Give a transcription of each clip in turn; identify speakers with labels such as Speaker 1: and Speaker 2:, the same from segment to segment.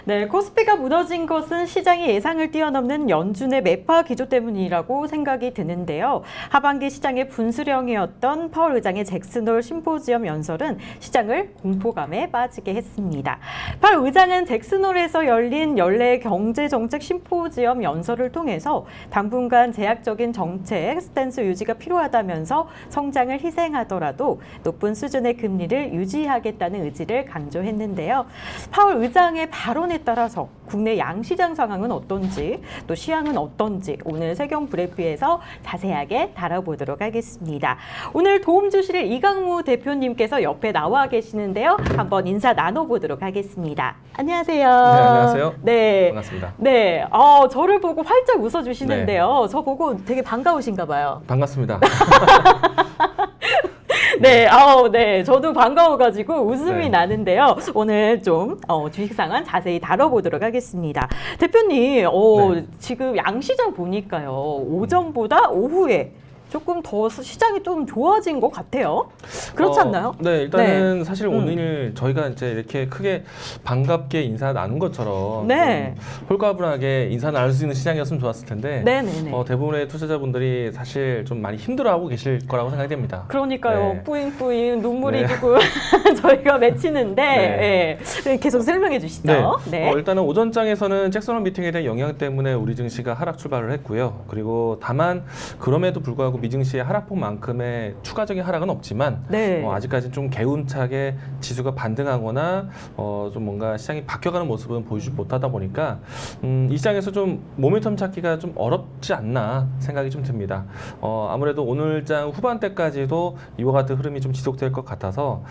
Speaker 1: 네, 코스피가 무너진 것은 시장의 예상을 뛰어넘는 연준의 매파 기조 때문이라고 생각이 드는데요. 하반기 시장의 분수령이었던 파월 의장의 잭슨홀 심포지엄 연설은 시장을 공포감에 빠지게 했습니다. 파월 의장은 잭슨홀에서 열린 연례 경제정책 심포지엄 연설을 통해서 당분간 제약적인 정책 스탠스 유지가 필요하다면서 성장을 희생하더라도 높은 수준의 금리를 유지하겠다는 의지를 강조했는데요. 파월 의장의 발언에 따라서 국내 양시장 상황은 어떤지 또 시황은 어떤지 오늘 세경 브리피에서 자세하게 다뤄보도록 하겠습니다. 오늘 도움 주실 이강무 대표님께서 옆에 나와 계시는데요. 한번 인사 나눠보도록 하겠습니다. 안녕하세요.
Speaker 2: 네, 안녕하세요.
Speaker 1: 네.
Speaker 2: 반갑습니다.
Speaker 1: 네. 저를 보고 활짝 웃어주시는데요.
Speaker 2: 네.
Speaker 1: 저 보고 되게 반가우신가 봐요.
Speaker 2: 반갑습니다.
Speaker 1: 네, 네, 저도 반가워가지고 웃음이
Speaker 2: 네.
Speaker 1: 나는데요. 오늘 좀 주식 상황 자세히 다뤄보도록 하겠습니다. 대표님,
Speaker 2: 네.
Speaker 1: 지금 양시장 보니까요, 오전보다 오후에 조금 더 시장이 좀 좋아진 것 같아요. 그렇지 않나요?
Speaker 2: 네, 일단은 사실 오늘 저희가 이제 이렇게 크게 반갑게 인사 나눈 것처럼
Speaker 1: 네.
Speaker 2: 좀 홀가분하게 인사 나눌 수 있는 시장이었으면 좋았을 텐데
Speaker 1: 네네네.
Speaker 2: 대부분의 투자자분들이 사실 좀 많이 힘들어하고 계실 거라고 생각이 됩니다.
Speaker 1: 그러니까요.
Speaker 2: 네.
Speaker 1: 뿌잉뿌잉 눈물이
Speaker 2: 네.
Speaker 1: 조금 저희가 맺히는데 네. 계속 설명해 주시죠.
Speaker 2: 네. 일단은 오전장에서는 잭슨홀 미팅에 대한 영향 때문에 우리 증시가 하락 출발을 했고요. 그리고 다만 그럼에도 불구하고 미증시의 하락폭만큼의 추가적인 하락은 없지만
Speaker 1: 네.
Speaker 2: 아직까지 좀 개운차게 지수가 반등하거나 좀 뭔가 시장이 바뀌어가는 모습은 보여주지 못하다 보니까 이 시장에서 좀 모멘텀 찾기가 좀 어렵지 않나 생각이 좀 듭니다. 아무래도 오늘장 후반대까지도 이와 같은 흐름이 좀 지속될 것 같아서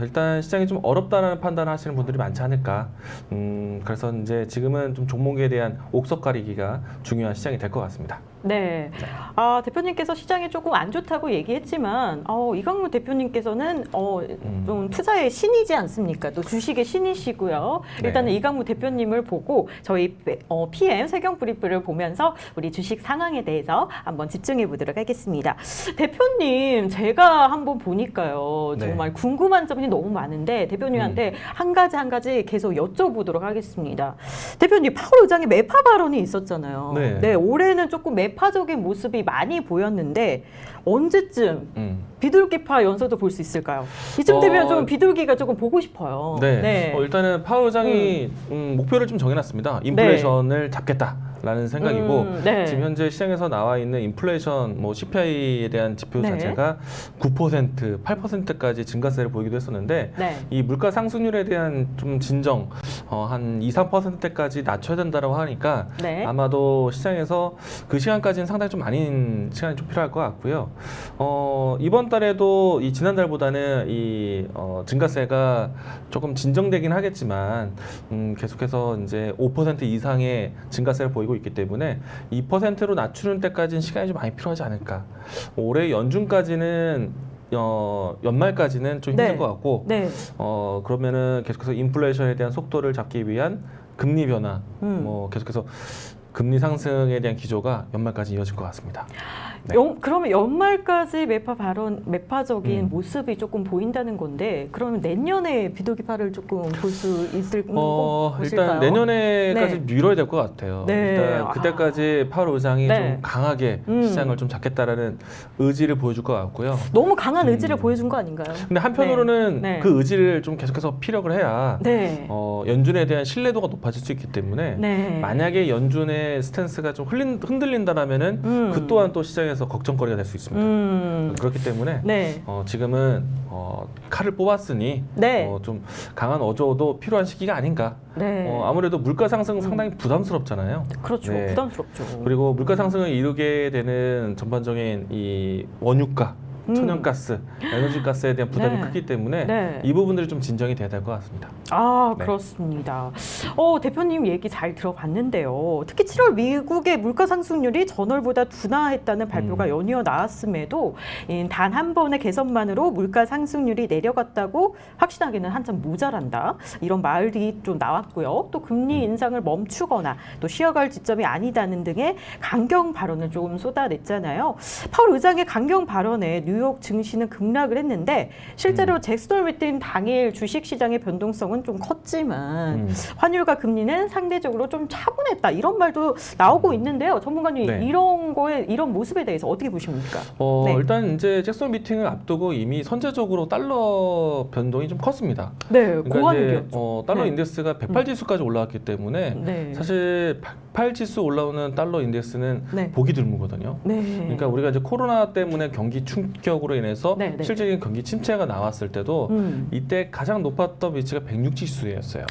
Speaker 2: 일단 시장이 좀 어렵다는 판단을 하시는 분들이 많지 않을까. 그래서 이제 지금은 좀 종목에 대한 옥석 가리기가 중요한 시장이 될 것 같습니다.
Speaker 1: 네. 대표님께서 시장이 조금 안 좋다고 얘기했지만, 이강무 대표님께서는 좀 투자의 신이지 않습니까? 또 주식의 신이시고요. 일단은
Speaker 2: 네.
Speaker 1: 이강무 대표님을 보고 저희 PM 세경 브리프를 보면서 우리 주식 상황에 대해서 한번 집중해 보도록 하겠습니다. 대표님, 제가 한번 보니까요.
Speaker 2: 네.
Speaker 1: 정말 궁금한 점이 너무 많은데 대표님한테 한 가지 계속 여쭤보도록 하겠습니다. 대표님, 파월 의장의 매파 발언이 있었잖아요.
Speaker 2: 네.
Speaker 1: 올해는 조금 매파적인 모습이 많이 보였는데 언제쯤 비둘기파 연설도 볼 수 있을까요? 이쯤 되면 좀 비둘기가 조금 보고 싶어요.
Speaker 2: 네. 일단은 파월 의장이 목표를 좀 정해놨습니다. 인플레이션을 잡겠다라는 생각이고
Speaker 1: 네.
Speaker 2: 지금 현재 시장에서 나와 있는 인플레이션 CPI에 대한 지표 자체가 9%, 8%까지 증가세를 보이기도 했었는데 이 물가 상승률에 대한 좀 진정 한 2, 3%대까지 낮춰야 된다고 하니까 아마도 시장에서 그 시간까지는 상당히 좀 아닌 시간이 좀 필요할 것 같고요. 이번 달에도 이 지난달보다는 이 증가세가 조금 진정되긴 하겠지만 계속해서 이제 5% 이상의 증가세를 보이고 있기 때문에 2%로 낮추는 때까지는 시간이 좀 많이 필요하지 않을까. 올해 연중까지는 연말까지는 좀 힘들 것 같고 그러면은 계속해서 인플레이션에 대한 속도를 잡기 위한 금리 변화 계속해서 금리 상승에 대한 기조가 연말까지 이어질 것 같습니다. 네.
Speaker 1: 그러면 연말까지 매파적인 모습이 조금 보인다는 건데 그러면 내년에 비둘기파를 조금 볼 수 있을
Speaker 2: 일단 내년에까지 미뤄야 될 것 같아요. 일단 그때까지 파월 의장이 좀 강하게 시장을 좀 잡겠다라는 의지를 보여줄 것 같고요.
Speaker 1: 너무 강한 의지를 보여준 거 아닌가요?
Speaker 2: 근데 한편으로는 그 의지를 좀 계속해서 피력을 해야 연준에 대한 신뢰도가 높아질 수 있기 때문에 만약에 연준의 스탠스가 좀 흔들린다라면은 그 또한 또 시장에서 걱정거리가 될 수 있습니다. 그렇기 때문에 지금은 칼을 뽑았으니 좀 강한 어조도 필요한 시기가 아닌가. 아무래도 물가 상승은 상당히 부담스럽잖아요.
Speaker 1: 그렇죠. 부담스럽죠.
Speaker 2: 그리고 물가 상승을 이루게 되는 전반적인 이 원유가 천연가스, 에너지가스에 대한 부담이 크기 때문에 이 부분들이 좀 진정이 돼야 될 것 같습니다.
Speaker 1: 그렇습니다. 대표님 얘기 잘 들어봤는데요. 특히 7월 미국의 물가 상승률이 전월보다 둔화했다는 발표가 연이어 나왔음에도 단 한 번의 개선만으로 물가 상승률이 내려갔다고 확신하기는 한참 모자란다. 이런 말이 좀 나왔고요. 또 금리 인상을 멈추거나 또 쉬어갈 지점이 아니다는 등의 강경 발언을 조금 쏟아냈잖아요. 파월 의장의 강경 발언에 뉴욕 증시는 급락을 했는데 실제로 잭스홀 미팅 당일 주식시장의 변동성은 좀 컸지만 환율과 금리는 상대적으로 좀 차분했다 이런 말도 나오고 있는데요. 전문가님
Speaker 2: 네.
Speaker 1: 이런 모습에 대해서 어떻게 보십니까?
Speaker 2: 네. 일단 이제 잭스홀 미팅을 앞두고 이미 선제적으로 달러 변동이 좀 컸습니다.
Speaker 1: 네,
Speaker 2: 그러니까
Speaker 1: 고환율이었죠.
Speaker 2: 달러
Speaker 1: 네.
Speaker 2: 인덱스가 108 지수까지 올라왔기 때문에
Speaker 1: 네.
Speaker 2: 사실 108 지수 올라오는 달러 인덱스는
Speaker 1: 네.
Speaker 2: 보기 드물거든요.
Speaker 1: 네.
Speaker 2: 그러니까 우리가 이제 코로나 때문에 경기 충격으로 인해서
Speaker 1: 네, 네.
Speaker 2: 실질적인 경기 침체가 나왔을 때도 이때 가장 높았던 위치가 106 지수였어요.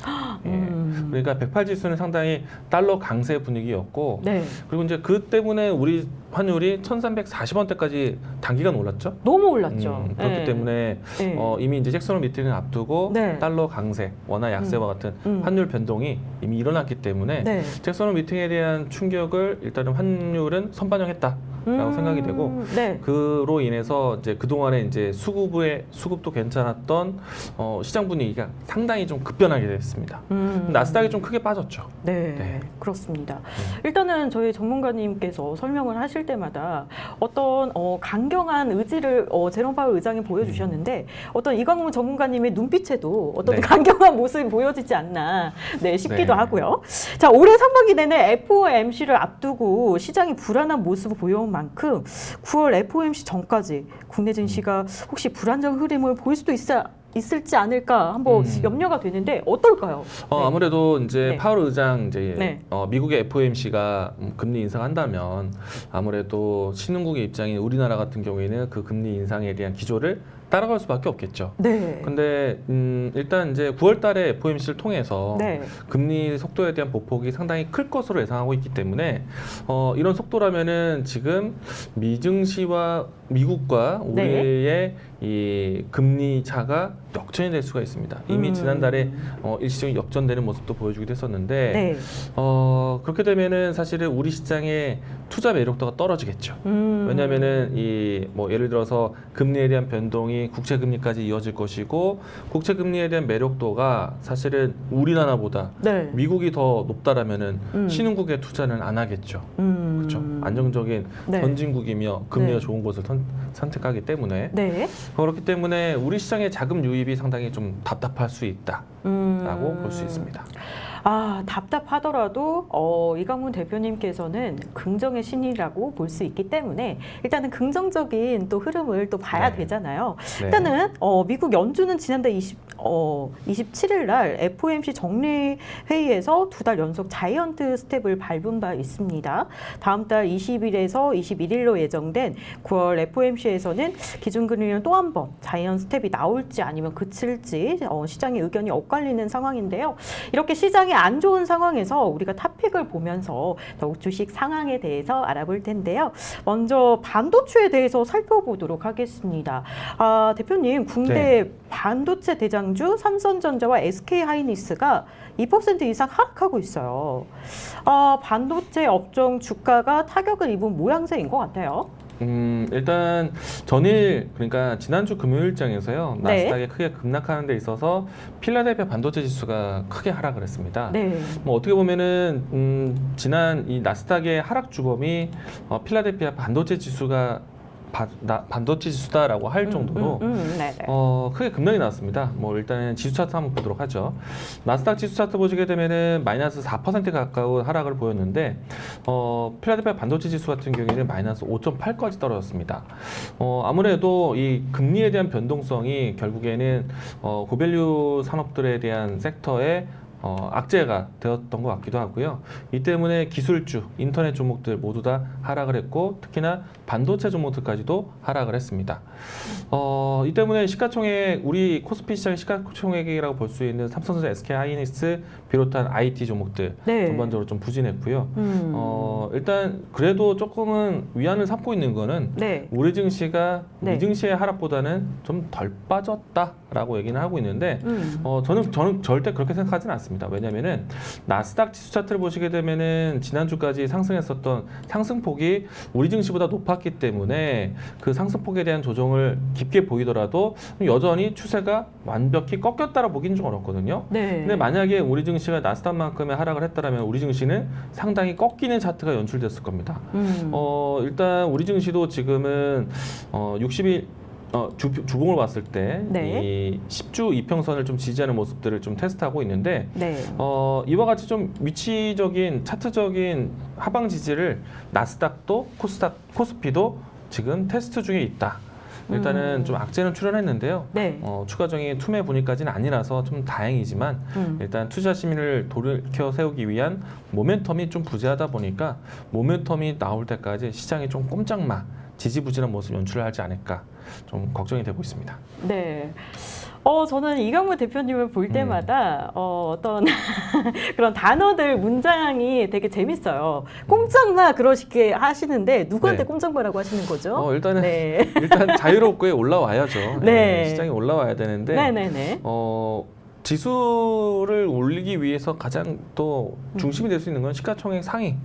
Speaker 2: 그러니까 108 지수는 상당히 달러 강세 분위기였고
Speaker 1: 네.
Speaker 2: 그리고 이제 그 때문에 우리 환율이 1,340원대까지 단기간 올랐죠.
Speaker 1: 너무 올랐죠.
Speaker 2: 그렇기
Speaker 1: 네.
Speaker 2: 때문에
Speaker 1: 네.
Speaker 2: 이미 이제 잭슨홀 미팅을 앞두고
Speaker 1: 네.
Speaker 2: 달러 강세, 원화 약세와 같은 환율 변동이 이미 일어났기 때문에
Speaker 1: 네.
Speaker 2: 잭슨홀 미팅에 대한 충격을 일단은 환율은 선반영했다라고 생각이 되고
Speaker 1: 네.
Speaker 2: 그로 인해서 이제 그 동안에 이제 수급도 괜찮았던 시장 분위기가 상당히 좀 급변하게 됐습니다. 나스닥이 좀 크게 빠졌죠.
Speaker 1: 네,
Speaker 2: 네.
Speaker 1: 그렇습니다. 일단은 저희 전문가님께서 설명을 하실 때마다 어떤 강경한 의지를 제롬 파월 의장이 보여주셨는데 어떤 이광문 전문가님의 눈빛에도 어떤
Speaker 2: 네.
Speaker 1: 강경한 모습이 보여지지 않나 싶기도
Speaker 2: 네.
Speaker 1: 하고요. 자, 올해 상반기 내내 FOMC를 앞두고 시장이 불안한 모습을 보여온 만큼 9월 FOMC 전까지 국내 증시가 혹시 불안정 흐름을 보일 수도 있을지 않을까 한번 염려가 되는데 어떨까요? 네.
Speaker 2: 아무래도 이제
Speaker 1: 네.
Speaker 2: 파월 의장 이제
Speaker 1: 네.
Speaker 2: 미국의 FOMC가 금리 인상한다면 아무래도 신흥국의 입장인 우리나라 같은 경우에는 그 금리 인상에 대한 기조를 따라갈 수밖에 없겠죠.
Speaker 1: 네.
Speaker 2: 근데 일단 이제 9월 달에 FOMC를 통해서
Speaker 1: 네.
Speaker 2: 금리 속도에 대한 보폭이 상당히 클 것으로 예상하고 있기 때문에 이런 속도라면은 지금 미증시와 미국과 우리의 이 금리 차가 역전이 될 수가 있습니다. 이미 지난달에 일시적인 역전되는 모습도 보여주기도 했었는데
Speaker 1: 네.
Speaker 2: 그렇게 되면은 사실은 우리 시장의 투자 매력도가 떨어지겠죠. 왜냐하면은 뭐 예를 들어서 금리에 대한 변동이 국채 금리까지 이어질 것이고 국채 금리에 대한 매력도가 사실은 우리나라보다
Speaker 1: 네.
Speaker 2: 미국이 더 높다라면은 신흥국에 투자는 안 하겠죠. 그렇죠. 안정적인
Speaker 1: 네.
Speaker 2: 선진국이며 금리가
Speaker 1: 네.
Speaker 2: 좋은 곳을 선택하기 때문에
Speaker 1: 네.
Speaker 2: 그렇기 때문에 우리 시장의 자금 유입이 상당히 좀 답답할 수 있다라고 볼 수 있습니다.
Speaker 1: 답답하더라도 이광문 대표님께서는 긍정의 신이라고 볼 수 있기 때문에 일단은 긍정적인 또 흐름을 또 봐야
Speaker 2: 네.
Speaker 1: 되잖아요.
Speaker 2: 네.
Speaker 1: 일단은 미국 연준은 지난달 27일 날 FOMC 정례 회의에서 2달 연속 자이언트 스텝을 밟은 바 있습니다. 다음 달 20일에서 21일로 예정된 9월 FOMC에서는 기준금리는 또 한 번 자이언트 스텝이 나올지 아니면 그칠지 시장의 의견이 엇갈리는 상황인데요. 이렇게 시장이 안 좋은 상황에서 우리가 탑픽을 보면서 더욱 주식 상황에 대해서 알아볼 텐데요. 먼저 반도체에 대해서 살펴보도록 하겠습니다. 대표님, 국내
Speaker 2: 네.
Speaker 1: 반도체 대장주 삼성전자와 SK하이닉스가 2% 이상 하락하고 있어요. 반도체 업종 주가가 타격을 입은 모양새인 것 같아요.
Speaker 2: 일단 전일 그러니까 지난주 금요일장에서요
Speaker 1: 네.
Speaker 2: 나스닥이 크게 급락하는 데 있어서 필라델피아 반도체 지수가 크게 하락을 했습니다.
Speaker 1: 네.
Speaker 2: 뭐 어떻게 보면은 지난 이 나스닥의 하락 주범이 필라델피아 반도체 지수가 반도체 지수다라고 할 정도로
Speaker 1: 네네.
Speaker 2: 크게 급락이 나왔습니다. 뭐 일단은 지수 차트 한번 보도록 하죠. 나스닥 지수 차트 보시게 되면은 마이너스 4% 가까운 하락을 보였는데 필라델피아 반도체 지수 같은 경우에는 마이너스 5.8까지 떨어졌습니다. 아무래도 이 금리에 대한 변동성이 결국에는 고밸류 산업들에 대한 섹터에 악재가 되었던 것 같기도 하고요. 이 때문에 기술주, 인터넷 종목들 모두 다 하락을 했고 특히나 반도체 종목들까지도 하락을 했습니다. 이 때문에 시가총액, 우리 코스피 시장의 시가총액이라고 볼 수 있는 삼성전자, SK하이닉스 비롯한 IT 종목들
Speaker 1: 네.
Speaker 2: 전반적으로 좀 부진했고요. 일단 그래도 조금은 위안을 삼고 있는 거는
Speaker 1: 네.
Speaker 2: 우리 증시가
Speaker 1: 네.
Speaker 2: 미증시의 하락보다는 좀 덜 빠졌다라고 얘기는 하고 있는데 저는 절대 그렇게 생각하지는 않습니다. 같습니다. 왜냐하면은 나스닥 지수 차트를 보시게 되면은 지난주까지 상승했었던 상승폭이 우리 증시보다 높았기 때문에 그 상승폭에 대한 조정을 깊게 보이더라도 여전히 추세가 완벽히 꺾였다라 보기는 좀 어렵거든요.
Speaker 1: 네.
Speaker 2: 근데 만약에 우리 증시가 나스닥만큼의 하락을 했다라면 우리 증시는 상당히 꺾이는 차트가 연출됐을 겁니다. 일단 우리 증시도 지금은 60일 주봉을 봤을 때
Speaker 1: 네.
Speaker 2: 이 10주 이평선을 좀 지지하는 모습들을 좀 테스트하고 있는데
Speaker 1: 네.
Speaker 2: 이와 같이 좀 위치적인 차트적인 하방 지지를 나스닥도 코스피도 지금 테스트 중에 있다. 일단은 좀 악재는 출현했는데요.
Speaker 1: 네.
Speaker 2: 추가적인 투매 분위기까지는 아니라서 좀 다행이지만 일단 투자 심리를 돌이켜 세우기 위한 모멘텀이 좀 부재하다 보니까 모멘텀이 나올 때까지 시장이 좀 꼼짝마 지지부진한 모습 연출을 하지 않을까 좀 걱정이 되고 있습니다.
Speaker 1: 네. 저는 이강무 대표님을 볼 때마다 어떤 그런 단어들 문장이 되게 재밌어요. 꼼짝마 그러시게 하시는데 누구한테
Speaker 2: 네.
Speaker 1: 꼼짝마라고 하시는 거죠?
Speaker 2: 일단은
Speaker 1: 네.
Speaker 2: 일단 자유롭게 올라와야죠.
Speaker 1: 네.
Speaker 2: 시장이 올라와야 되는데
Speaker 1: 네네네.
Speaker 2: 지수를 올리기 위해서 가장 또 중심이 될 수 있는 건 시가총액 상위.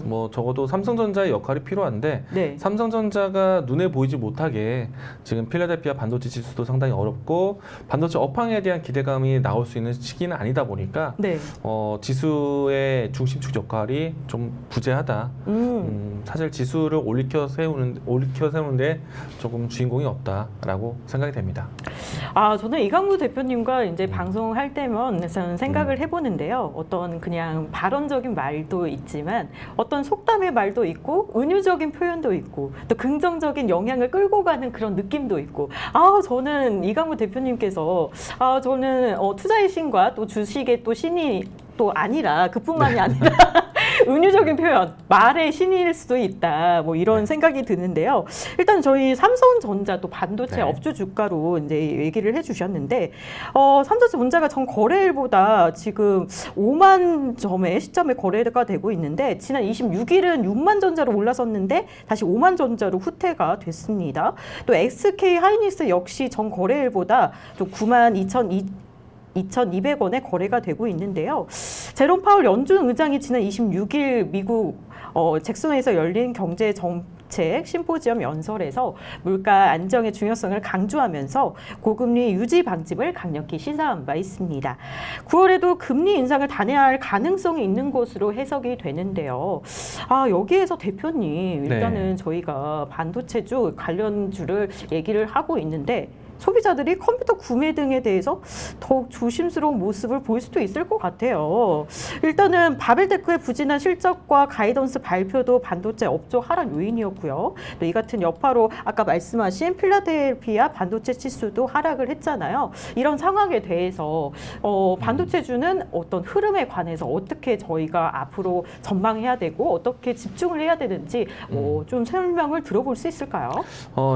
Speaker 2: 뭐 적어도 삼성전자의 역할이 필요한데
Speaker 1: 네.
Speaker 2: 삼성전자가 눈에 보이지 못하게 지금 필라델피아 반도체 지수도 상당히 어렵고 반도체 업황에 대한 기대감이 나올 수 있는 시기는 아니다 보니까
Speaker 1: 네.
Speaker 2: 지수의 중심축 역할이 좀 부재하다. 사실 지수를 올리켜 세우는데 조금 주인공이 없다라고 생각이 됩니다.
Speaker 1: 저는 이강무 대표님과 이제 방송할 때면 저는 생각을 해보는데요. 어떤 그냥 발언적인 말도 있지만 어떤 속담의 말도 있고 은유적인 표현도 있고 또 긍정적인 영향을 끌고 가는 그런 느낌도 있고 저는 이강무 대표님께서 저는 투자의 신과 또 주식의 또 신이 또 아니라 그뿐만이 아니라 은유적인 표현, 말의 신일 수도 있다. 뭐 이런 생각이 드는데요. 일단 저희 삼성전자 또 반도체 업주 주가로 이제 얘기를 해주셨는데, 삼성전자가 전 거래일보다 지금 5만 점의 시점에 거래가 되고 있는데, 지난 26일은 6만 전자로 올라섰는데 다시 5만 전자로 후퇴가 됐습니다. 또 SK 하이닉스 역시 전 거래일보다 좀 92,200원에 거래가 되고 있는데요. 제롬 파월 연준 의장이 지난 26일 미국 잭슨에서 열린 경제 정책 심포지엄 연설에서 물가 안정의 중요성을 강조하면서 고금리 유지 방침을 강력히 시사한 바 있습니다. 9월에도 금리 인상을 단행할 가능성이 있는 것으로 해석이 되는데요. 여기에서 대표님 일단은 저희가 반도체주 관련주를 얘기를 하고 있는데 소비자들이 컴퓨터 구매 등에 대해서 더욱 조심스러운 모습을 보일 수도 있을 것 같아요. 일단은 바벨테크의 부진한 실적과 가이던스 발표도 반도체 업종 하락 요인이었고요. 또 이 같은 여파로 아까 말씀하신 필라델피아 반도체 지수도 하락을 했잖아요. 이런 상황에 대해서 반도체주는 어떤 흐름에 관해서 어떻게 저희가 앞으로 전망해야 되고 어떻게 집중을 해야 되는지 좀 설명을 들어볼 수 있을까요?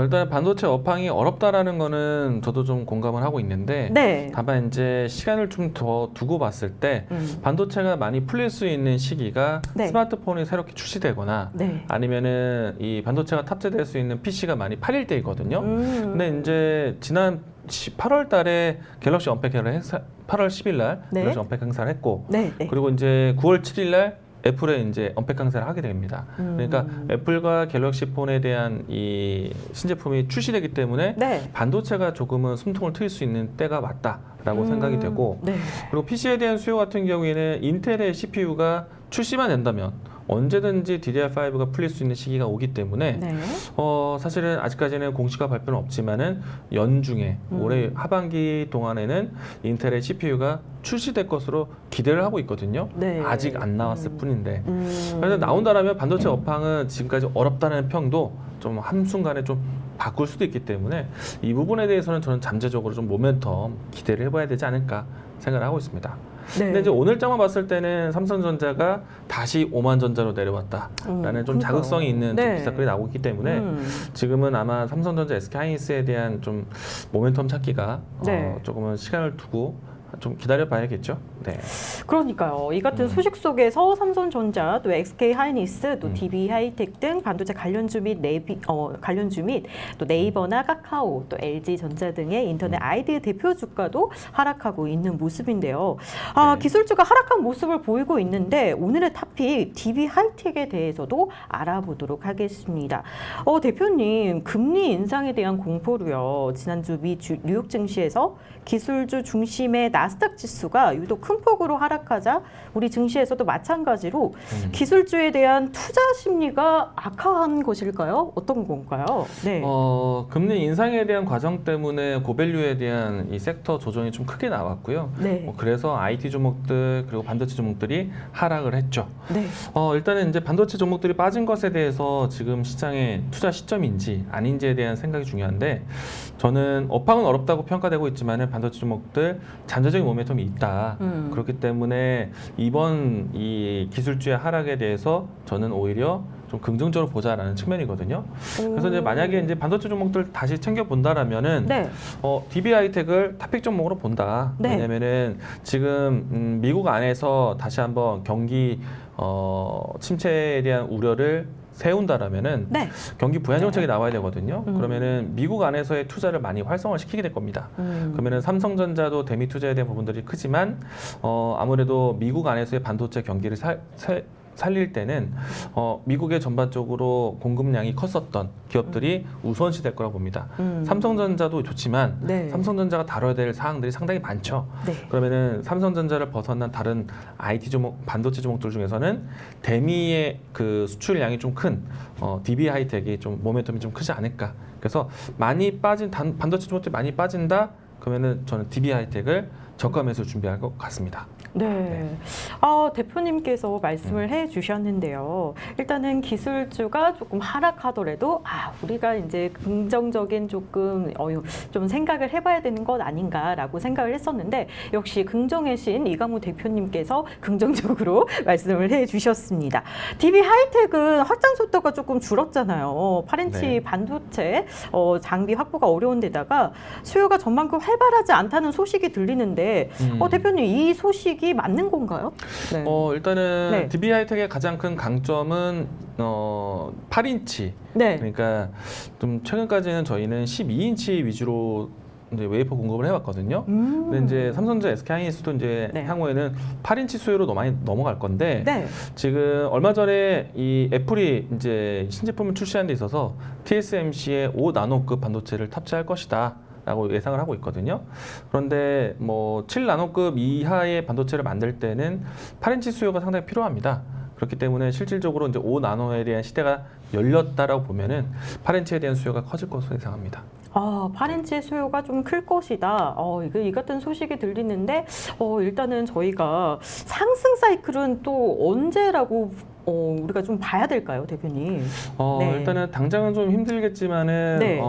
Speaker 2: 일단 반도체 업황이 어렵다라는 거는 저도 좀 공감을 하고 있는데 다만 이제 시간을 좀 더 두고 봤을 때 반도체가 많이 풀릴 수 있는 시기가 스마트폰이 새롭게 출시되거나 아니면은 이 반도체가 탑재될 수 있는 PC가 많이 8일 때이거든요. 근데 이제 지난 8월 달에 갤럭시 언팩 행사 8월 10일 날 갤럭시 언팩 행사를 했고 그리고 이제 9월 7일 날 애플에 이제 언팩 행사를 하게 됩니다. 그러니까 애플과 갤럭시 폰에 대한 이 신제품이 출시되기 때문에 반도체가 조금은 숨통을 트일 수 있는 때가 왔다라고 생각이 되고 그리고 PC에 대한 수요 같은 경우에는 인텔의 CPU가 출시만 된다면 언제든지 DDR5가 풀릴 수 있는 시기가 오기 때문에 사실은 아직까지는 공시가 발표는 없지만은 연중에 올해 하반기 동안에는 인텔의 CPU가 출시될 것으로 기대를 하고 있거든요. 아직 안 나왔을 뿐인데 그래서 나온다라면 반도체 업황은 지금까지 어렵다는 평도 좀 한순간에 좀 바꿀 수도 있기 때문에 이 부분에 대해서는 저는 잠재적으로 좀 모멘텀 기대를 해봐야 되지 않을까 생각을 하고 있습니다. 근데 이제 오늘자만 봤을 때는 삼성전자가 다시 5만 전자로 내려왔다라는 좀 자극성이 있는 좀 기사글이 나오고 있기 때문에 지금은 아마 삼성전자, SK 하이닉스에 대한 좀 모멘텀 찾기가 조금은 시간을 두고 좀 기다려봐야겠죠. 네.
Speaker 1: 그러니까요. 이 같은 소식 속에서 삼성전자, 또 SK 하이닉스, 또 DB 하이텍 등 반도체 관련주 및 또 네이버나 카카오, 또 LG 전자 등의 인터넷 아이디 대표 주가도 하락하고 있는 모습인데요.
Speaker 2: 네.
Speaker 1: 기술주가 하락한 모습을 보이고 있는데 오늘의 탑픽 DB 하이텍에 대해서도 알아보도록 하겠습니다. 대표님, 금리 인상에 대한 공포로요. 지난주 미 뉴욕 증시에서 기술주 중심의 나스닥 지수가 유독 큰 폭으로 하락하자 우리 증시에서도 마찬가지로 기술주에 대한 투자 심리가 악화한 것일까요? 어떤 건가요? 네.
Speaker 2: 금리 인상에 대한 과정 때문에 고밸류에 대한 이 섹터 조정이 좀 크게 나왔고요.
Speaker 1: 네.
Speaker 2: 그래서 IT 종목들 그리고 반도체 종목들이 하락을 했죠.
Speaker 1: 네.
Speaker 2: 일단은 이제 반도체 종목들이 빠진 것에 대해서 지금 시장의 투자 시점인지 아닌지에 대한 생각이 중요한데 저는 업황은 어렵다고 평가되고 있지만 반도체 종목들 잠재적인 모멘텀이 있다. 그렇기 때문에 이번 이 기술주의 하락에 대해서 저는 오히려 좀 긍정적으로 보자라는 측면이거든요. 그래서 이제 만약에 이제 반도체 종목들 다시 챙겨 본다라면은
Speaker 1: 네.
Speaker 2: DB 하이텍을 탑픽 종목으로 본다.
Speaker 1: 네.
Speaker 2: 왜냐면은 지금 미국 안에서 다시 한번 경기 침체에 대한 우려를 세운다라면은
Speaker 1: 네.
Speaker 2: 경기 부양 정책이 나와야 되거든요. 그러면은 미국 안에서의 투자를 많이 활성화시키게 될 겁니다. 그러면은 삼성전자도 대미 투자에 대한 부분들이 크지만 아무래도 미국 안에서의 반도체 경기를 살릴 때는 미국의 전반적으로 공급량이 컸었던 기업들이 우선시 될 거라고 봅니다. 삼성전자도 좋지만
Speaker 1: 네.
Speaker 2: 삼성전자가 다뤄야 될 사항들이 상당히 많죠.
Speaker 1: 네.
Speaker 2: 그러면은 삼성전자를 벗어난 다른 IT 종목, 반도체 종목들 중에서는 대미의 그 수출량이 좀 큰 DB 하이텍이 좀 모멘텀이 좀 크지 않을까. 그래서 많이 빠진 반도체 종목들이 많이 빠진다. 그러면은 저는 DB 하이텍을 저가 매수 준비할 것 같습니다.
Speaker 1: 네. 대표님께서 말씀을 해 주셨는데요. 일단은 기술주가 조금 하락하더라도 우리가 이제 긍정적인 조금 좀 생각을 해봐야 되는 것 아닌가라고 생각을 했었는데 역시 긍정의 신 이강무 대표님께서 긍정적으로 말씀을 해 주셨습니다. DB 하이텍은 확장 속도가 조금 줄었잖아요. 8인치
Speaker 2: 네.
Speaker 1: 반도체 장비 확보가 어려운 데다가 수요가 전만큼 활발하지 않다는 소식이 들리는데 대표님 이 소식이 맞는 건가요? 네.
Speaker 2: 일단은
Speaker 1: 네.
Speaker 2: DB 하이텍의 가장 큰 강점은 8인치.
Speaker 1: 네.
Speaker 2: 그러니까 좀 최근까지는 저희는 12인치 위주로 이제 웨이퍼 공급을 해왔거든요. 근데 이제 삼성전자, SK 하이닉스도 이제
Speaker 1: 네.
Speaker 2: 향후에는 8인치 수요로 많이 넘어갈 건데
Speaker 1: 네.
Speaker 2: 지금 얼마 전에 이 애플이 이제 신제품을 출시하는 데 있어서 TSMC의 5나노급 반도체를 탑재할 것이다. 라고 예상을 하고 있거든요. 그런데 뭐 7나노급 이하의 반도체를 만들 때는 8인치 수요가 상당히 필요합니다. 그렇기 때문에 실질적으로 이제 5나노에 대한 시대가 열렸다라고 보면은 8인치에 대한 수요가 커질 것으로 예상합니다.
Speaker 1: 8인치의 수요가 좀 클 것이다. 이 같은 소식이 들리는데 일단은 저희가 상승 사이클은 또 언제라고 우리가 좀 봐야 될까요, 대표님? 네.
Speaker 2: 일단은 당장은 좀 힘들겠지만은
Speaker 1: 네.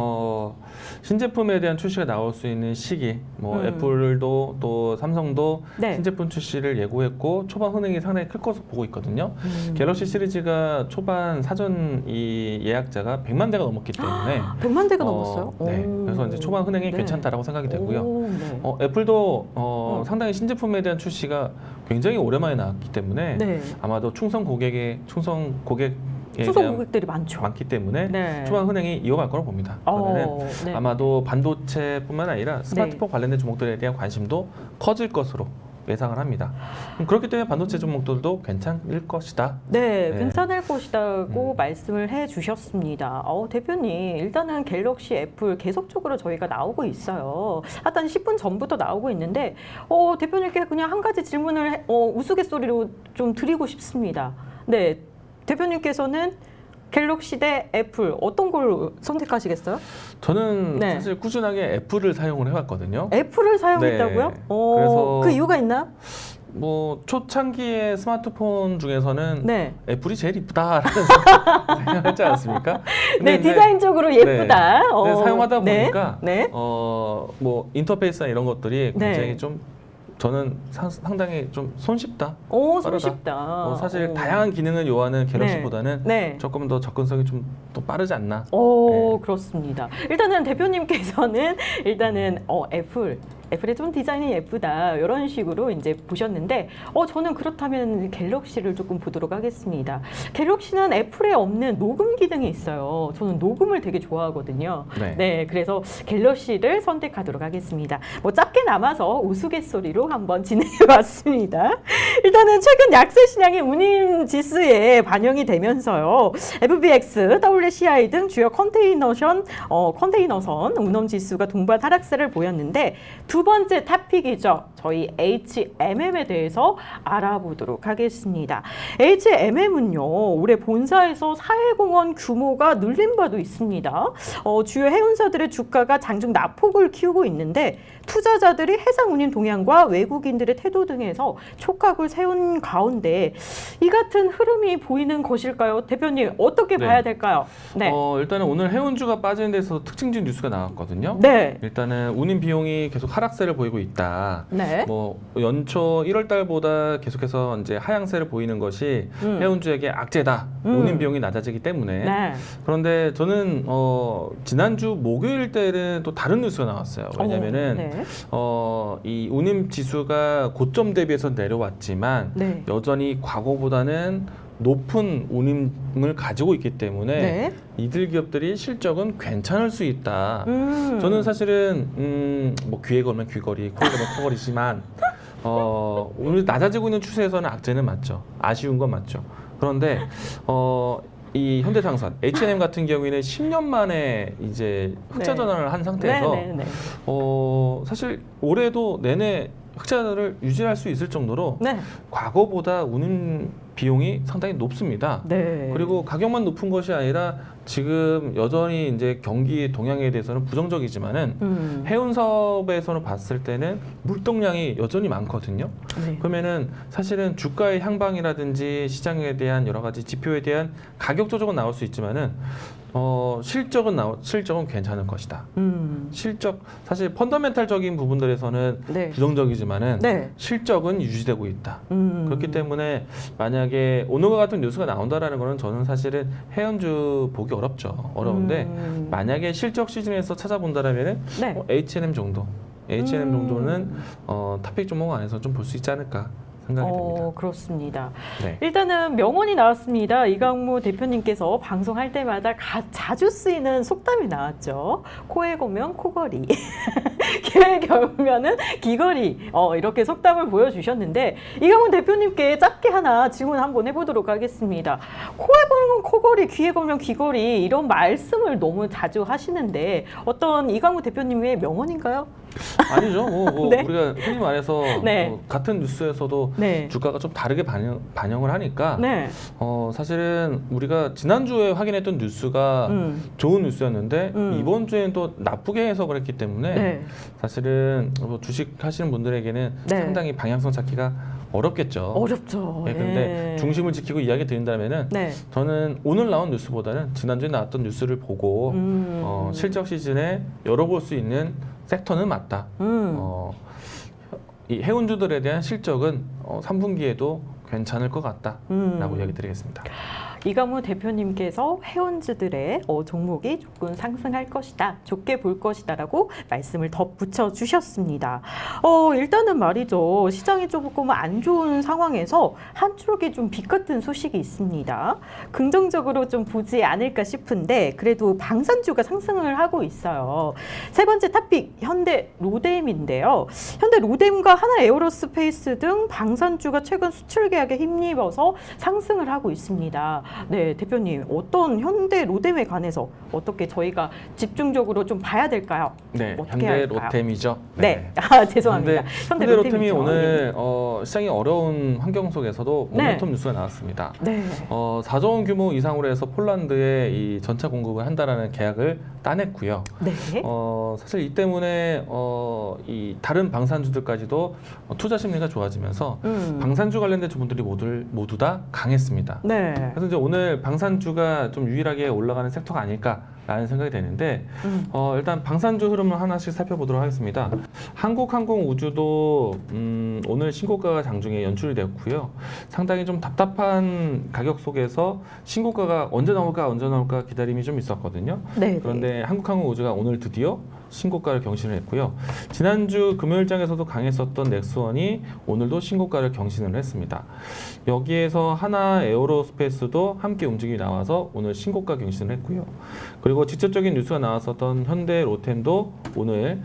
Speaker 2: 신제품에 대한 출시가 나올 수 있는 시기, 애플도 또 삼성도
Speaker 1: 네.
Speaker 2: 신제품 출시를 예고했고 초반 흥행이 상당히 클 것으로 보고 있거든요. 갤럭시 시리즈가 초반 사전 이 예약자가 100만 대가 넘었기 때문에
Speaker 1: 100만 대가 넘었어요?
Speaker 2: 네. 그래서 이제 초반 흥행이
Speaker 1: 네.
Speaker 2: 괜찮다라고 생각이 되고요.
Speaker 1: 네.
Speaker 2: 애플도 상당히 신제품에 대한 출시가 굉장히 오랜만에 나왔기 때문에
Speaker 1: 네.
Speaker 2: 아마도 충성 고객에
Speaker 1: 수성 고객들이 많죠.
Speaker 2: 많기 때문에
Speaker 1: 네.
Speaker 2: 초반 흥행이 이어갈 거라고 봅니다. 그러면은
Speaker 1: 네.
Speaker 2: 아마도 반도체뿐만 아니라 스마트폰 관련된 종목들에 대한 관심도 커질 것으로 예상을 합니다. 그렇기 때문에 반도체 종목들도 괜찮을 것이다.
Speaker 1: 네,
Speaker 2: 네.
Speaker 1: 괜찮을 것이다고 말씀을 해주셨습니다. 대표님, 일단은 갤럭시 애플 계속적으로 저희가 나오고 있어요. 한 10분 전부터 나오고 있는데 대표님께 그냥 한 가지 질문을 우스갯소리로 좀 드리고 싶습니다. 네, 대표님께서는 갤럭시 대 애플 어떤 걸 선택하시겠어요?
Speaker 2: 저는
Speaker 1: 네.
Speaker 2: 사실 꾸준하게 애플을 사용을 해왔거든요.
Speaker 1: 애플을 사용했다고요?
Speaker 2: 네. 그래서
Speaker 1: 그 이유가 있나요?
Speaker 2: 뭐 초창기의 스마트폰 중에서는
Speaker 1: 네.
Speaker 2: 애플이 제일 이쁘다라는 생각을 했지 않았습니까?
Speaker 1: 네,
Speaker 2: 이제
Speaker 1: 디자인적으로 예쁘다.
Speaker 2: 근데 사용하다
Speaker 1: 네.
Speaker 2: 보니까
Speaker 1: 네.
Speaker 2: 뭐 인터페이스나 이런 것들이
Speaker 1: 네.
Speaker 2: 굉장히 좀 저는 상당히 좀 손쉽다.
Speaker 1: 손쉽다.
Speaker 2: 사실 다양한 기능을 요하는 갤럭시보다는
Speaker 1: 네.
Speaker 2: 조금 더 접근성이 좀 더 빠르지 않나.
Speaker 1: 그렇습니다. 일단은 대표님께서는 애플 애플의 좀 디자인이 예쁘다 이런 식으로 이제 보셨는데 저는 그렇다면 갤럭시를 조금 보도록 하겠습니다. 갤럭시는 애플에 없는 녹음 기능이 있어요. 저는 녹음을 되게 좋아하거든요. 네, 그래서 갤럭시를 선택하도록 하겠습니다. 뭐 짧게 남아서 우스갯소리로 한번 진행해봤습니다. 일단은 최근 약세 시장의 운임 지수에 반영이 되면서요. FBX, WCI 등 주요 컨테이너선 운임 지수가 동반 하락세를 보였는데 두 번째 토픽이죠. 저희 HMM에 대해서 알아보도록 하겠습니다. HMM은요, 올해 본사에서 사회공헌 규모가 늘린 바도 있습니다. 주요 해운사들의 주가가 장중 낙폭을 키우고 있는데 투자자들이 해상 운임 동향과 외국인들의 태도 등에서 촉각을 세운 가운데 이 같은 흐름이 보이는 것일까요? 대표님 어떻게 봐야 될까요? 네.
Speaker 2: 일단은 오늘 해운주가 빠지는 데서 특징적 뉴스가 나왔거든요.
Speaker 1: 네.
Speaker 2: 일단은 운임 비용이 계속 하락세를 보이고 있다.
Speaker 1: 네.
Speaker 2: 뭐 연초 1월 달보다 계속해서 이제 하향세를 보이는 것이 해운주에게 악재다. 운임 비용이 낮아지기 때문에.
Speaker 1: 네.
Speaker 2: 그런데 저는 지난주 목요일 때는 또 다른 뉴스가 나왔어요. 왜냐면은
Speaker 1: 네.
Speaker 2: 이 운임 지수가 고점 대비해서 내려왔지만
Speaker 1: 네.
Speaker 2: 여전히 과거보다는 높은 운임을 가지고 있기 때문에
Speaker 1: 네.
Speaker 2: 이들 기업들이 실적은 괜찮을 수 있다. 저는 사실은 뭐 귀에 걸면 귀걸이, 코에 걸면 코걸이지만 오늘 낮아지고 있는 추세에서는 악재는 맞죠. 아쉬운 건 맞죠. 그런데 이 현대상선, H&M 같은 경우에는 10년 만에 이제 흑자 전환을 한 상태에서 사실 올해도 내내 흑자를 유지할 수 있을 정도로 과거보다 운임 비용이 상당히 높습니다. 그리고 가격만 높은 것이 아니라 지금 여전히 이제 경기 동향에 대해서는 부정적이지만은 해운 사업에서는 봤을 때는 물동량이 여전히 많거든요. 그러면은 사실은 주가의 향방이라든지 시장에 대한 여러 가지 지표에 대한 가격 조정은 나올 수 있지만은 실적은 괜찮을 것이다. 실적 사실 펀더멘탈적인 부분들에서는 부정적이지만은 실적은 유지되고 있다. 그렇기 때문에 만약에 오늘과 같은 뉴스가 나온다라는 거는 저는 사실은 해운주 보기 어려운데 만약에 실적 시즌에서 찾아본다라면은 H&M 정도는 탑픽 종목 안에서 좀 볼 수 있지 않을까. 생각이 듭니다.
Speaker 1: 그렇습니다. 일단은 명언이 나왔습니다. 이강무 대표님께서 방송할 때마다 자주 쓰이는 속담이 나왔죠. 코에 걸면 코걸이, 귀에 걸면은 귀걸이 이렇게 속담을 보여주셨는데 이강무 대표님께 짧게 하나 질문 한번 해보도록 하겠습니다. 코에 걸면 코걸이, 귀에 걸면 귀걸이 이런 말씀을 너무 자주 하시는데 어떤 이강무 대표님의 명언인가요?
Speaker 2: 아니죠. 우리가 흔히 말해서 같은 뉴스에서도 주가가 좀 다르게 반영을 하니까 사실은 우리가 지난주에 확인했던 뉴스가 좋은 뉴스였는데 이번 주에는 또 나쁘게 해석을 했기 때문에 사실은 주식 하시는 분들에게는 상당히 방향성 찾기가 어렵겠죠.
Speaker 1: 어렵죠.
Speaker 2: 그런데 중심을 지키고 이야기 드린다면은 저는 오늘 나온 뉴스보다는 지난주에 나왔던 뉴스를 보고 실적 시즌에 열어볼 수 있는 섹터는 맞다. 이 해운주들에 대한 실적은 3분기에도 괜찮을 것 같다라고 이야기 드리겠습니다.
Speaker 1: 이강무 대표님께서 해운주들의 종목이 조금 상승할 것이다, 좋게 볼 것이다라고 말씀을 덧붙여 주셨습니다. 일단은 말이죠. 시장이 조금 안 좋은 상황에서 한쪽에 좀 빛 같은 소식이 있습니다. 긍정적으로 좀 보지 않을까 싶은데 그래도 방산주가 상승을 하고 있어요. 세 번째 토픽 현대 로뎀인데요. 현대 로뎀과 하나 에어로스페이스 등 방산주가 최근 수출 계약에 힘입어서 상승을 하고 있습니다. 네, 대표님 어떤 현대 로뎀에 관해서 어떻게 저희가 집중적으로 좀 봐야 될까요?
Speaker 2: 네, 현대 로뎀이죠.
Speaker 1: 죄송합니다.
Speaker 2: 현대 로뎀이 오늘 시장이 어려운 환경 속에서도 모멘텀 뉴스가 나왔습니다. 4조 원 규모 이상으로 해서 폴란드에 이 전차 공급을 한다라는 계약을 따냈고요. 사실 이 때문에 이 다른 방산주들까지도 투자 심리가 좋아지면서 방산주 관련된 주분들이 모두 다 강했습니다. 그래서 이제 오늘 방산주가 좀 유일하게 올라가는 섹터가 아닐까라는 생각이 되는데 일단 방산주 흐름을 하나씩 살펴보도록 하겠습니다. 한국항공우주도 오늘 신고가가 장중에 연출이 되었고요. 상당히 좀 답답한 가격 속에서 신고가가 언제 나올까 기다림이 좀 있었거든요. 그런데 한국항공우주가 오늘 드디어 신고가를 경신을 했고요. 지난주 금요일장에서도 강했었던 넥스원이 오늘도 신고가를 경신을 했습니다. 여기에서 하나 에어로스페이스도 함께 움직임이 나와서 오늘 신고가 경신을 했고요. 그리고 직접적인 뉴스가 나왔었던 현대 로템도 오늘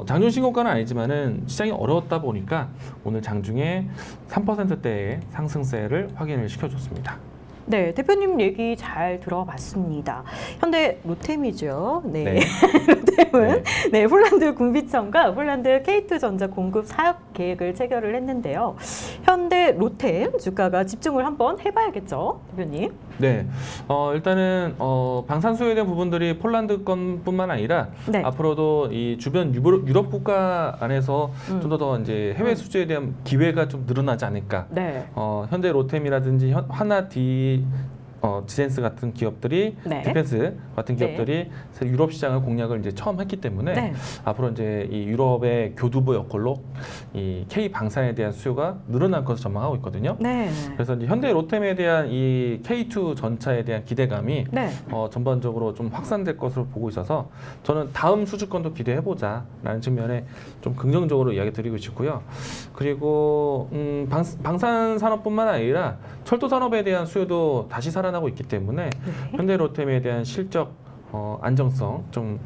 Speaker 2: 장중 신고가는 아니지만은 시장이 어려웠다 보니까 오늘 장중에 3%대의 상승세를 확인을 시켜줬습니다.
Speaker 1: 네, 대표님 얘기 잘 들어봤습니다. 현대 로템이죠. 네.
Speaker 2: 네.
Speaker 1: 로템은 네, 폴란드 군비청과 폴란드 K2전자 공급 사업 계획을 체결을 했는데요. 현대 로템 주가가 집중을 한번 해봐야겠죠, 대표님?
Speaker 2: 네, 일단은 방산수요에 대한 부분들이 폴란드 건뿐만 아니라
Speaker 1: 네.
Speaker 2: 앞으로도 이 주변 유럽 국가 안에서 좀 더 이제 해외 수주에 대한 기회가 좀 늘어나지 않을까.
Speaker 1: 네.
Speaker 2: 현대 로템이라든지 하나 디센스 같은 기업들이
Speaker 1: 네.
Speaker 2: 디펜스 같은 기업들이 유럽 시장을 공략을 이제 처음 했기 때문에
Speaker 1: 네.
Speaker 2: 앞으로 이제 이 유럽의 교두보 역할로 이 K 방산에 대한 수요가 늘어날 것을 전망하고 있거든요.
Speaker 1: 네.
Speaker 2: 그래서 이제 현대 로템에 대한 이 K2 전차에 대한 기대감이
Speaker 1: 네.
Speaker 2: 전반적으로 좀 확산될 것으로 보고 있어서 저는 다음 수주권도 기대해보자라는 측면에 좀 긍정적으로 이야기 드리고 싶고요. 그리고 방산 산업뿐만 아니라 철도 산업에 대한 수요도 다시 살아나고 있기 때문에 현대 로템에 대한 실적 안정성 좀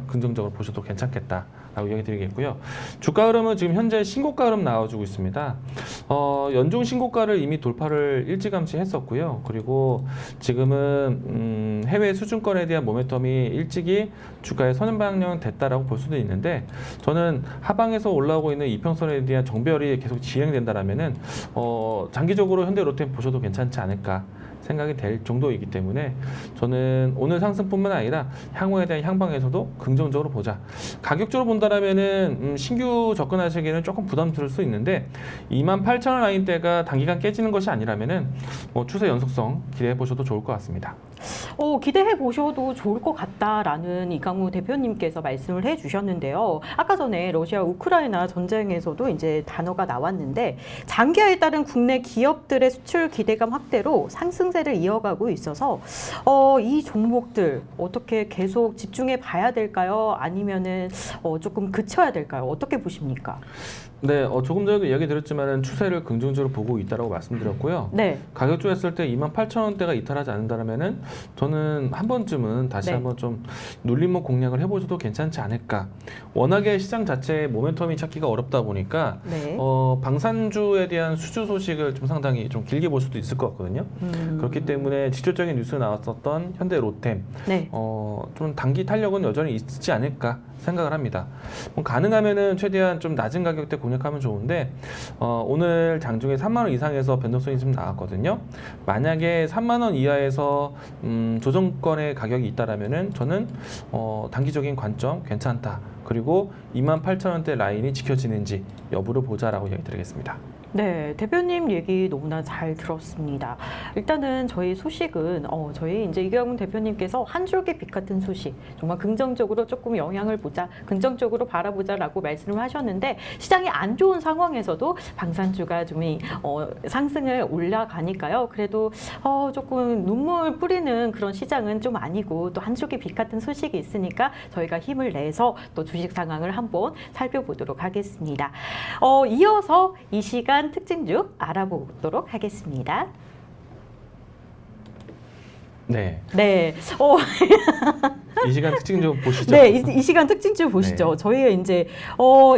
Speaker 2: 긍정적으로 보셔도 괜찮겠다라고 이야기 드리겠고요. 주가 흐름은 지금 현재 신고가 흐름 나와주고 있습니다. 연중 신고가를 이미 돌파를 일찌감치 했었고요. 그리고 지금은 해외 수준권에 대한 모멘텀이 일찍이 주가의 선행방향 됐다라고 볼 수도 있는데 저는 하방에서 올라오고 있는 이평선에 대한 정배열이 계속 진행된다라면은 장기적으로 현대 로템 보셔도 괜찮지 않을까 생각이 될 정도이기 때문에 저는 오늘 상승뿐만 아니라 향후에 대한 향방에서도 긍정적으로 보자. 가격적으로 본다라면은 신규 접근하시기에는 조금 부담스러울 수 있는데 28,000원 라인대가 단기간 깨지는 것이 아니라면은 추세 연속성 기대해 보셔도 좋을 것 같습니다.
Speaker 1: 기대해 보셔도 좋을 것 같다라는 이강우 대표님께서 말씀을 해주셨는데요. 아까 전에 러시아 우크라이나 전쟁에서도 이제 단어가 나왔는데 장기화에 따른 국내 기업들의 수출 기대감 확대로 상승세를 이어가고 있어서 이 종목들 어떻게 계속 집중해 봐야 될까요? 아니면은 조금 그쳐야 될까요? 어떻게 보십니까?
Speaker 2: 네, 조금 전에도 이야기 드렸지만은 추세를 긍정적으로 보고 있다라고 말씀드렸고요.
Speaker 1: 네.
Speaker 2: 가격적으로 했을 때 28,000원대가 이탈하지 않는다면은 저는 한 번쯤은 다시
Speaker 1: 네.
Speaker 2: 한번 좀 눌림목 공략을 해보셔도 괜찮지 않을까. 워낙에 시장 자체의 모멘텀이 찾기가 어렵다 보니까
Speaker 1: 네.
Speaker 2: 방산주에 대한 수주 소식을 좀 상당히 좀 길게 볼 수도 있을 것 같거든요. 그렇기 때문에 직접적인 뉴스 나왔었던 현대 로템,
Speaker 1: 네.
Speaker 2: 좀 단기 탄력은 여전히 있지 않을까 생각을 합니다. 가능하면은 최대한 좀 낮은 가격대 공략하면 좋은데 오늘 장중에 3만 원 이상에서 변동성이 좀 나왔거든요. 만약에 3만 원 이하에서 조정권의 가격이 있다라면은 저는 단기적인 관점 괜찮다. 그리고 28,000원대 라인이 지켜지는지 여부를 보자라고 이야기 드리겠습니다.
Speaker 1: 네, 대표님 얘기 너무나 잘 들었습니다. 일단은 저희 소식은 저희 이제 이경훈 대표님께서 한 줄기 빛 같은 소식, 정말 긍정적으로 조금 영향을 보자, 긍정적으로 바라보자라고 말씀을 하셨는데 시장이 안 좋은 상황에서도 방산주가 좀 상승을 올라가니까요. 그래도 조금 눈물 뿌리는 그런 시장은 좀 아니고 또 한 줄기 빛 같은 소식이 있으니까 저희가 힘을 내서 또 주식 상황을 한번 살펴보도록 하겠습니다. 이어서 이 시간 특징주 알아보도록 하겠습니다.
Speaker 2: 네.
Speaker 1: 네.
Speaker 2: 이 시간 특징 좀 보시죠.
Speaker 1: 네, 이 시간 특징주 보시죠.
Speaker 2: 네.
Speaker 1: 저희의 이제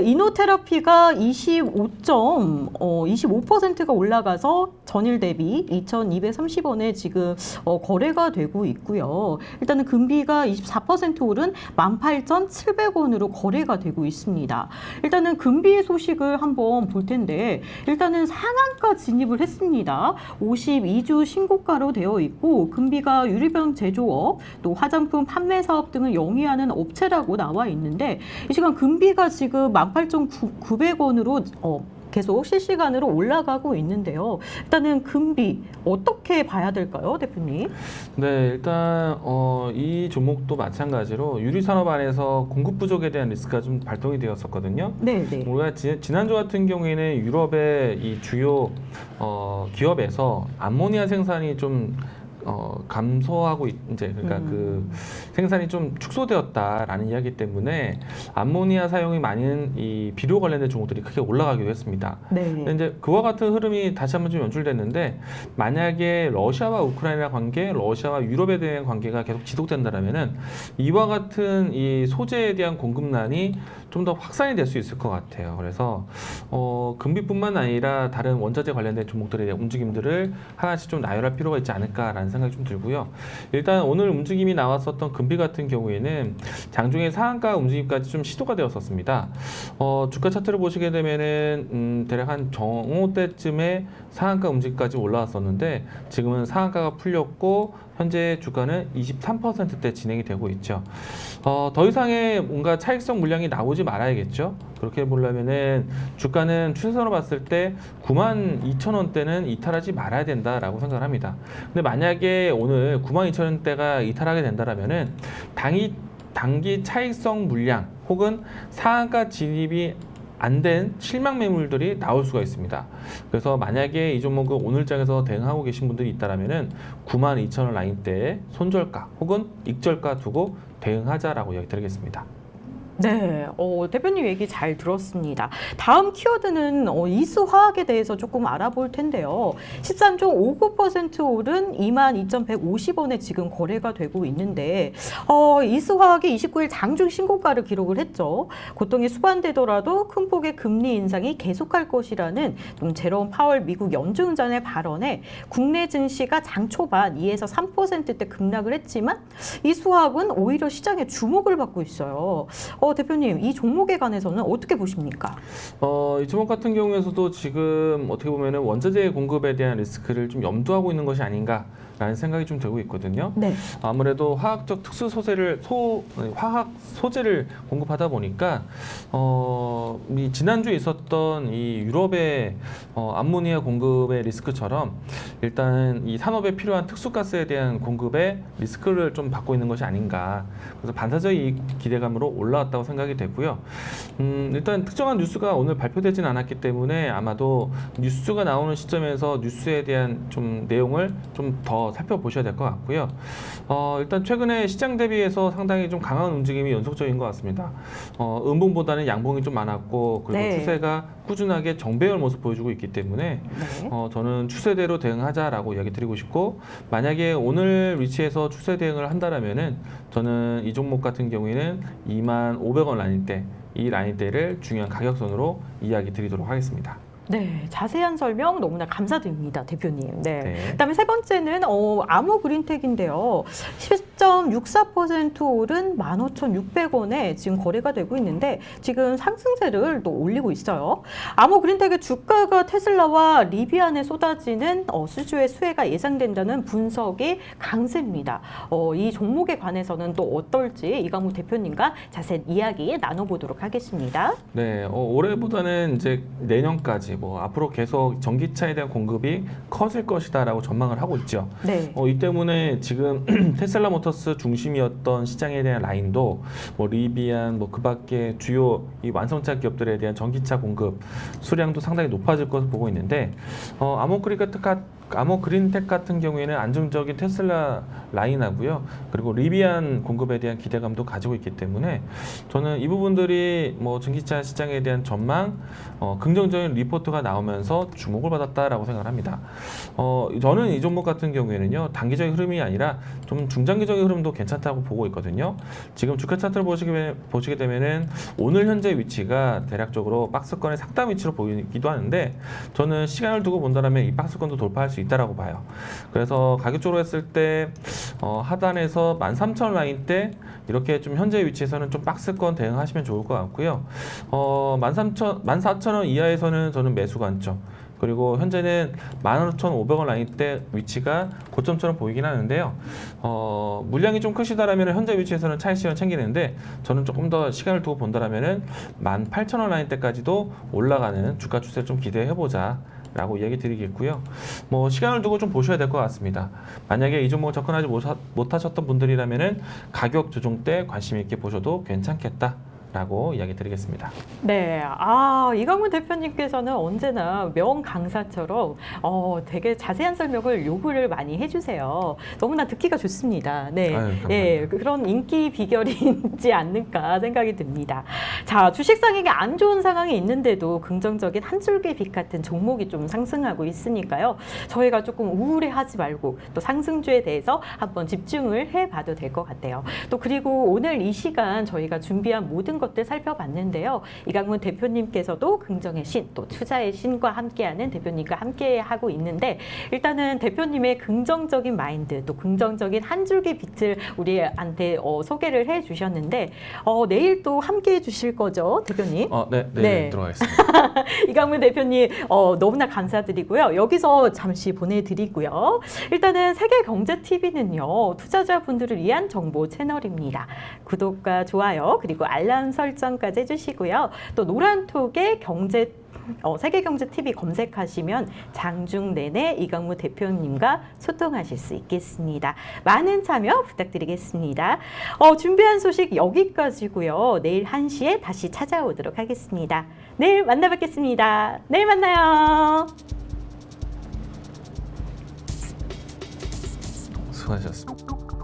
Speaker 1: 이노테라피가 25%가 올라가서 전일 대비 2,230원에 지금 거래가 되고 있고요. 일단은 금비가 24% 오른 18,700원으로 거래가 되고 있습니다. 일단은 금비 소식을 한번 볼 텐데 일단은 상한가 진입을 했습니다. 52주 신고가로 되어 있고 금비가 유리병 제조업, 또 화장품 판매 사업 등을 영위하는 업체라고 나와 있는데 이 시간 금비가 지금 18,900원으로 계속 실시간으로 올라가고 있는데요. 일단은 금비 어떻게 봐야 될까요, 대표님?
Speaker 2: 네, 일단 이 종목도 마찬가지로 유리산업 안에서 공급 부족에 대한 리스크가 좀 발동이 되었었거든요.
Speaker 1: 네, 네.
Speaker 2: 우리가 지난주 같은 경우에는 유럽의 이 주요 기업에서 암모니아 생산이 좀 감소하고 이제 그러니까 그 생산이 좀 축소되었다라는 이야기 때문에 암모니아 사용이 많은 이 비료 관련된 종목들이 크게 올라가기도 했습니다.
Speaker 1: 네.
Speaker 2: 근데 이제 그와 같은 흐름이 다시 한번 좀 연출됐는데 만약에 러시아와 우크라이나 관계, 러시아와 유럽에 대한 관계가 계속 지속된다면은 이와 같은 이 소재에 대한 공급난이 좀 더 확산이 될 수 있을 것 같아요. 그래서 금비뿐만 아니라 다른 원자재 관련된 종목들의 대한 움직임들을 하나씩 좀 나열할 필요가 있지 않을까라는 생각이 좀 들고요. 일단 오늘 움직임이 나왔었던 금비 같은 경우에는 장중에 상한가 움직임까지 좀 시도가 되었었습니다. 주가 차트를 보시게 되면은 대략 한 정오 때쯤에 상한가 움직임까지 올라왔었는데 지금은 상한가가 풀렸고 현재 주가는 23%대 진행이 되고 있죠. 더 이상의 뭔가 차익성 물량이 나오지 말아야겠죠. 그렇게 보려면은 주가는 추세선으로 봤을 때 92,000원대는 이탈하지 말아야 된다라고 생각을 합니다. 근데 만약에 오늘 92,000원대가 이탈하게 된다라면은 단기 차익성 물량 혹은 상한가 진입이 안 된 실망 매물들이 나올 수가 있습니다. 그래서 만약에 이 종목을 오늘장에서 대응하고 계신 분들이 있다라면은 92,000원 라인대에 손절가 혹은 익절가 두고 대응하자라고 이야기 드리겠습니다.
Speaker 1: 네, 대표님 얘기 잘 들었습니다. 다음 키워드는 이수화학에 대해서 조금 알아볼 텐데요. 13.59% 오른 22,150원에 지금 거래가 되고 있는데 이수화학이 29일 장중 신고가를 기록을 했죠. 고통이 수반되더라도 큰 폭의 금리 인상이 계속할 것이라는 좀 제롬 파월 미국 연준의장의 발언에 국내 증시가 장 초반 2에서 3%대 급락을 했지만 이수화학은 오히려 시장의 주목을 받고 있어요. 대표님, 이 종목에 관해서는 어떻게 보십니까?
Speaker 2: 이 종목 같은 경우에서도 지금 어떻게 보면은 원자재 공급에 대한 리스크를 좀 염두하고 있는 것이 아닌가라는 생각이 좀 들고 있거든요.
Speaker 1: 네.
Speaker 2: 아무래도 화학적 특수 화학 소재를 공급하다 보니까 이 지난주에 있었던 이 유럽의 암모니아 공급의 리스크처럼 일단 이 산업에 필요한 특수가스에 대한 공급의 리스크를 좀 받고 있는 것이 아닌가. 그래서 반사적인 기대감으로 올라왔다고 생각이 되고요. 일단 특정한 뉴스가 오늘 발표되진 않았기 때문에 아마도 뉴스가 나오는 시점에서 뉴스에 대한 좀 내용을 좀 더 살펴보셔야 될 것 같고요. 일단 최근에 시장 대비해서 상당히 좀 강한 움직임이 연속적인 것 같습니다. 음봉보다는 양봉이 좀 많았고 그리고
Speaker 1: 네.
Speaker 2: 추세가 꾸준하게 정배열 모습 보여주고 있기 때문에
Speaker 1: 네.
Speaker 2: 저는 추세대로 대응하자라고 이야기 드리고 싶고 만약에 오늘 위치에서 추세 대응을 한다라면은 저는 이 종목 같은 경우에는 25,000원 라인대 이 라인대를 중요한 가격선으로 이야기 드리도록 하겠습니다.
Speaker 1: 네, 자세한 설명 너무나 감사드립니다, 대표님. 네.
Speaker 2: 네.
Speaker 1: 그다음에 세 번째는 아모 그린텍인데요. 10.64% 오른 15,600원에 지금 거래가 되고 있는데 지금 상승세를 또 올리고 있어요. 아모 그린텍의 주가가 테슬라와 리비안에 쏟아지는 수주의 수혜가 예상된다는 분석이 강세입니다. 이 종목에 관해서는 또 어떨지 이강무 대표님과 자세히 이야기 나눠보도록 하겠습니다.
Speaker 2: 네, 올해보다는 이제 내년까지 앞으로 계속 전기차에 대한 공급이 커질 것이다라고 전망을 하고 있죠.
Speaker 1: 네.
Speaker 2: 이 때문에 지금 테슬라 모터스 중심이었던 시장에 대한 라인도 리비안 그밖에 주요 이 완성차 기업들에 대한 전기차 공급 수량도 상당히 높아질 것으로 보고 있는데 아모 그린텍 같은 경우에는 안정적인 테슬라 라인하고요. 그리고 리비안 공급에 대한 기대감도 가지고 있기 때문에 저는 이 부분들이 전기차 시장에 대한 전망, 긍정적인 리포트가 나오면서 주목을 받았다라고 생각을 합니다. 저는 이 종목 같은 경우에는요. 단기적인 흐름이 아니라 좀 중장기적인 흐름도 괜찮다고 보고 있거든요. 지금 주가 차트를 보시게 되면은 오늘 현재 위치가 대략적으로 박스권의 상단 위치로 보이기도 하는데 저는 시간을 두고 본다면 이 박스권도 돌파할 수 있다라고 봐요. 그래서 가격적으로 했을 때 하단에서 13,000원 라인대 이렇게 좀 현재 위치에서는 좀 박스권 대응하시면 좋을 것 같고요. 14,000원 이하에서는 저는 매수 관점. 그리고 현재는 15,500원 라인대 위치가 고점처럼 보이긴 하는데요. 물량이 좀 크시다라면 현재 위치에서는 차익 실현 챙기는데 저는 조금 더 시간을 두고 본다라면은 18,000원 라인대까지도 올라가는 주가 추세를 좀 기대해보자. 라고 이야기 드리겠고요. 시간을 두고 좀 보셔야 될 것 같습니다. 만약에 이 종목을 접근하지 못하셨던 분들이라면은 가격 조정 때 관심 있게 보셔도 괜찮겠다. 라고 이야기 드리겠습니다.
Speaker 1: 네, 이강문 대표님께서는 언제나 명 강사처럼 되게 자세한 설명을 요구를 많이 해주세요. 너무나 듣기가 좋습니다. 네,
Speaker 2: 아유,
Speaker 1: 예, 그런 인기 비결이 있지 않을까 생각이 듭니다. 자, 주식 상황이 안 좋은 상황이 있는데도 긍정적인 한 줄기 빛 같은 종목이 좀 상승하고 있으니까요. 저희가 조금 우울해하지 말고 또 상승주에 대해서 한번 집중을 해봐도 될 것 같아요. 또 그리고 오늘 이 시간 저희가 준비한 모든 것들 살펴봤는데요. 이강문 대표님께서도 긍정의 신, 또 투자의 신과 함께하는 대표님과 함께하고 있는데 일단은 대표님의 긍정적인 마인드, 또 긍정적인 한 줄기 빛을 우리한테 소개를 해주셨는데 내일 또 함께해 주실 거죠, 대표님?
Speaker 2: 네,
Speaker 1: 네.
Speaker 2: 들어가겠습니다.
Speaker 1: 이강문 대표님 너무나 감사드리고요. 여기서 잠시 보내드리고요. 일단은 세계경제TV는요. 투자자분들을 위한 정보 채널입니다. 구독과 좋아요 그리고 알람 설정까지 해주시고요. 또 노란톡에 세계경제TV 검색하시면 장중 내내 이강무 대표님과 소통하실 수 있겠습니다. 많은 참여 부탁드리겠습니다. 준비한 소식 여기까지고요. 내일 1시에 다시 찾아오도록 하겠습니다. 내일 만나뵙겠습니다. 내일 만나요.
Speaker 2: 수고하셨습니다.